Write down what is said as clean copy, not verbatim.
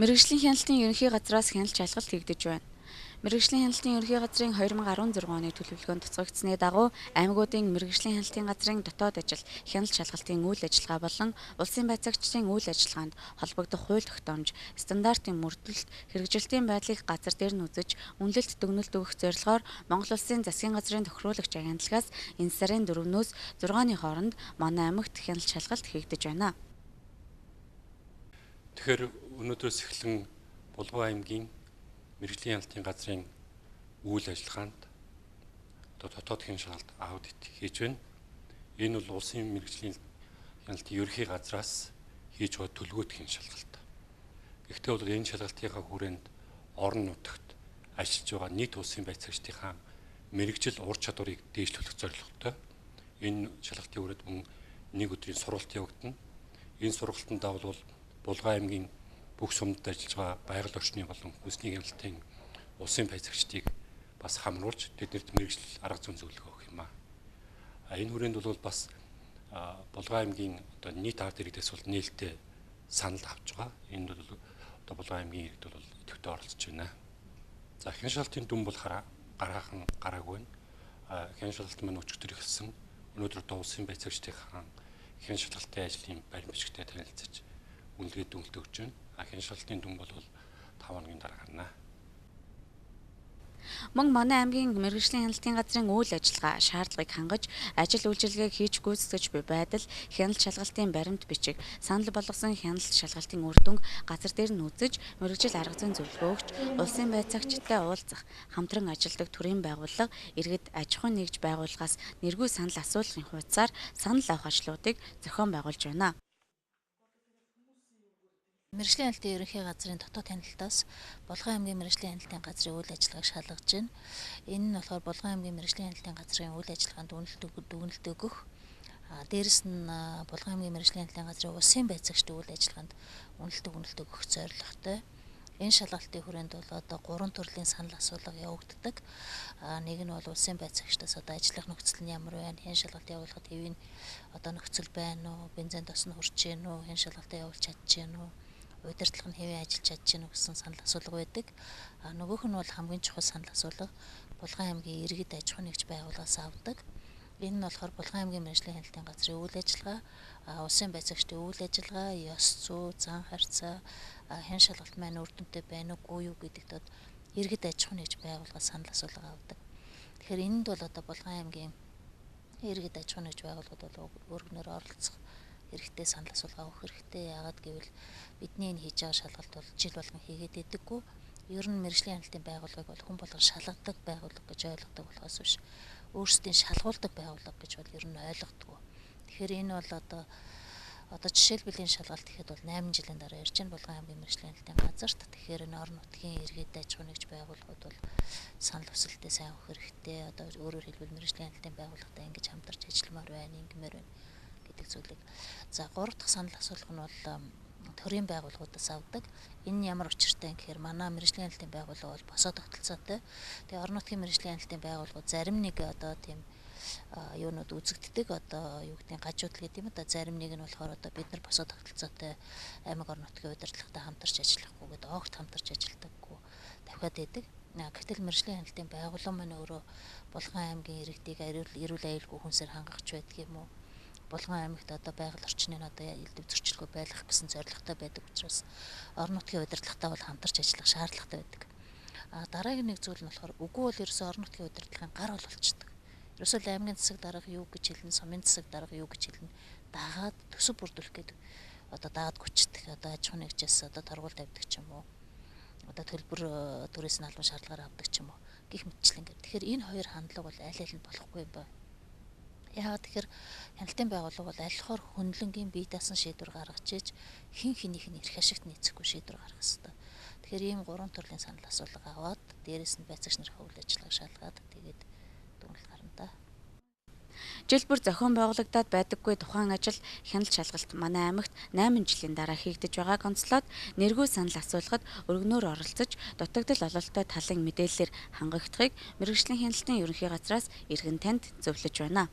Мэргэжлийн хяналтын ерөнхий газраас хяналт шалгалт хийгдэж байна. Мэргэжлийн хяналтын ерөнхий газрын 2016 оны төлөвлөгөөнд цуцлагдсны дагуу аймагуудын мэргэжлийн хяналтын газрын дотоод ажил, хяналт шалгалтын үйл ажиллагаа болон улсын байцаагчдын үйл ажиллагаанд холбогдох хууль тогтоомж, стандартын мөрдөлт, хэрэгжилтийн байдлыг газар дээр нь үзэж, үнэлэлт дүгнэлт өгөх зорилгоор Монгол Улсын засгийн газрын тохируулагч агентлагаас энэ сарын 4-өөс 6-ны хооронд манай аймагт хяналт шалгалт хийгдэж байна. Тэгэхээр өнөөдрөөс эхлэн Булган аймгийн мэргэжлийн хяналтын газрын үйл ажиллагаанд дотоодын шалгалт аудит хийж байна. Энэ бол улсын мэргэжлийн хяналтын ерөнхий газраас хийж байгаа төлөвлөгөөтийн шалгалт. Гэхдээ бол энэ шалгалтынхаа хүрээнд орон нутагт ажиллаж байгаа нийт улсын байцаагчдынхаа мэргэжил ур чадварыг дээшлүүлэх зорилготой энэ шалгалтын хүрээнд мөн нэг өдрийн сургалт явагдана. Энэ сургалтанд бол Булган аймгийн бүх сумдад ажиллаж байгаа байгаль орчны болон хүнсний хяналтын улсын байцаагчдыг бас хамруулж тэднэрт мэргэжил арга зүйн зөвлөгөө өгөх юм аа. Энэ хүрээнд бол бас Булган аймгийн одоо нийт ард иргэдээс бол нээлттэй санал авч байгаа. Энд бол одоо Булган аймгийн иргэд бол идэвхтэй оролцож байна. За хяналт шалгалтын дүн бол гараахан гараагүй байна. Хяналт шалгалт маань өчигдөр эхэлсэн. Өнөөдөр одоо улсын байцаагчдынхаа хяналт шалгалтын ажлын баримт бичгтээ танилцаж үнэлгээ дүнэлт өгч байна. Хяналт шалгалтын дүн бол 5 хоногийн дараа гарна. Мөн манай аймгийн мэргэжлийн хяналтын газрын үйл ажиллагаа шаардлагыг хангаж, ажил үйлчилгээг хийж гүйцэтгэж буй байдал, хяналт шалгалтын баримт бичиг, санал болгосон хяналт шалгалтын үр дүнг газар дээр нь үзэж, мэргэжил арга зүйн зөвлөгөө өгч, улсын байцаагчдтай уулзах, хамтран ажилладаг төрийн байгууллага, иргэд аж ахуйн нэгж байгууллагаас нэргүй санал асуулгын хуудасаар санал авах ажлуудыг зохион байгуулж байна. Мэргэжлийн хяналтын ерөнхий газрын дотоод хяналтаас Булган аймгийн мэргэжлийн хяналтын газрын үйл ажиллагааг шалгаж байна. Энэ нь болохоор Булган аймгийн мэргэжлийн хяналтын газрын үйл ажиллагаанд дүгнэлт өгөх. Дээрэс нь Булган аймгийн мэргэжлийн хяналтын газрын улсын байцаагчдын үйл ажиллагаанд үнэлт өгөх зорилготой. Энэ шалгалтын хүрээнд бол одоо 3 төрлийн санал асуулга явагддаг. Нэг нь бол улсын байцаагчдаас одоо ажиллах нөхцөл нь ямар байна? Энэ шалгалт явуулахад хэвийн одоо нөхцөл байна уу? Бензин тос нь хүрч гэнэ үү? Энэ шалгалтаа явуулж чадж гэнэ үү? Удирдлага нь хэвээ ажиллаж чадж гэнэ үү гэсэн санал асуулга байдаг. Нөгөөх нь бол хамгийн чухал санал асуулга Булган аймгийн иргэд аж ахуйн нэгж байгууллагаас авдаг. Энэ нь болохоор Булган аймгийн мэргэжлийн хяналтын газрын үйл ажиллагаа, улсын байцаагчдын үйл ажиллагаа, ёс зүй, зан харьцаа, хяналт шалгалт маань үр дүнтэй байна уугүй юу гэдэгт иргэд аж ахуйн нэгж байгууллагаас санал асуулга авдаг. Тэгэхээр энэнд бол одоо Булган аймгийн иргэд аж ахуйн нэгж байгууллагууд бол өргөнөөр оролцох хэрэгтэй, санал асуулга авах хэрэгтэй. Яагаад гэвэл бидний энэ хийж байгаа шалгалт бол жил болгон хийгээд байдаггүй. Ер нь мэргэжлийн хяналтын байгууллагыг бол хүн болгон шалгадаг байгууллага гэж ойлгодог болохоос биш, өөрсдийн шалгуулдаг байгууллага гэж бол ер нь ойлгодгоо. Тэгэхээр энэ бол одоо жишээлбэл энэ шалгалт ихэд бол 8 жилийн дараа ирж байна Булган аймгийн мэргэжлийн хяналтын газарт. Тэгэхээр энэ орон нутгийн иргэд аж ахуйн нэгж байгууллагууд бол санал хүсэлтээ сайн өгөх хэрэгтэй. Одоо өөрөөр хэлбэл мэргэжлийн хяналтын байгууллагатай ингэж хамтарч ажилламаар байна, ингэмээр байна гэдэг зүйлийг. За 3 дахь санал асуулга нь бол төрийн байгууллагуудаас авдаг. Энэ нь ямар учиртай гэхээр манай мэргэжлийн хяналтын байгууллага бол босоо тогтолцоотой. Тэгээ орон нутгийн мэргэжлийн хяналтын байгууллагууд зарим нэг одоо тийм юунууд үзэгддэг, одоо юу гэдгийг гажуудл гэдэг юм да. Зарим нэг нь болохоор одоо бид нар босоо тогтолцоотой аймаг орон нутгийн удирдлагатай хамтарч ажиллахгүй гэдэг, огт хамтарч ажилладаггүй давхиад байдаг. Гэтэл мэргэжлийн хяналтын байгууллага маань өөрөө Булган аймгийн иргэдийг эрүүл аюулгүй хүнсээр хангах байдаг юм уу? Булган аймагт одоо байгаль орчныг одоо элдв зөрчилгүй байлгах гэсэн зорилготой байдаг учраас орон нутгийн удирдлагатай бол хамтарч ажиллах шаардлагатай байдаг. Дараагийн нэг зүйл нь болохоор үгүй бол ерөөсөө орон нутгийн удирдлагын гар бол болчихдог. Ерөөсөө аймгийн засаг дарга юу гэж хэлнэ, сумын засаг дарга юу гэж хэлнэ, дагаад төсөв бүрдүүлэх гэдэг одоо дагаад гүчдэг, одоо аж ахуйн нэгжээс одоо торгууль тавьдаг ч юм уу, одоо төлбөр төрөөс нь албан шаардлагаар авдаг ч юм уу гэх мэтчлэн гэдэг. Тэгэхээр энэ хоёр хандлага бол аль аль нь болохгүй юм байна. Яагаад тэгэхээр хяналтын байгууллага бол аль хоор хөндлөнгийн бие даасан шийдвэр гаргаж иж хин хэнийх нь эрх ашигт нийцэхгүй шийдвэр гаргах хэрэгтэй. Тэгэхээр ийм 3 төрлийн санал асуулга аваад дээрэс нь байцаагч нарын үйл ажиллагааг шалгаад тэгээд дүгнэлт гарна да. Жил бүр зохион байгуулагдаад байдаггүй тухайн ажил, хяналт шалгалт манай аймагт 8 жилийн дараа хийгдэж байгааг онцлоод нэргүй санал асуулгад өргөнөөр оролцож, дутагдал ололттой талын мэдээллээр хангагдахыг мэргэжлийн хяналтын ерөнхий газраас иргэн танд зөвлөж байна.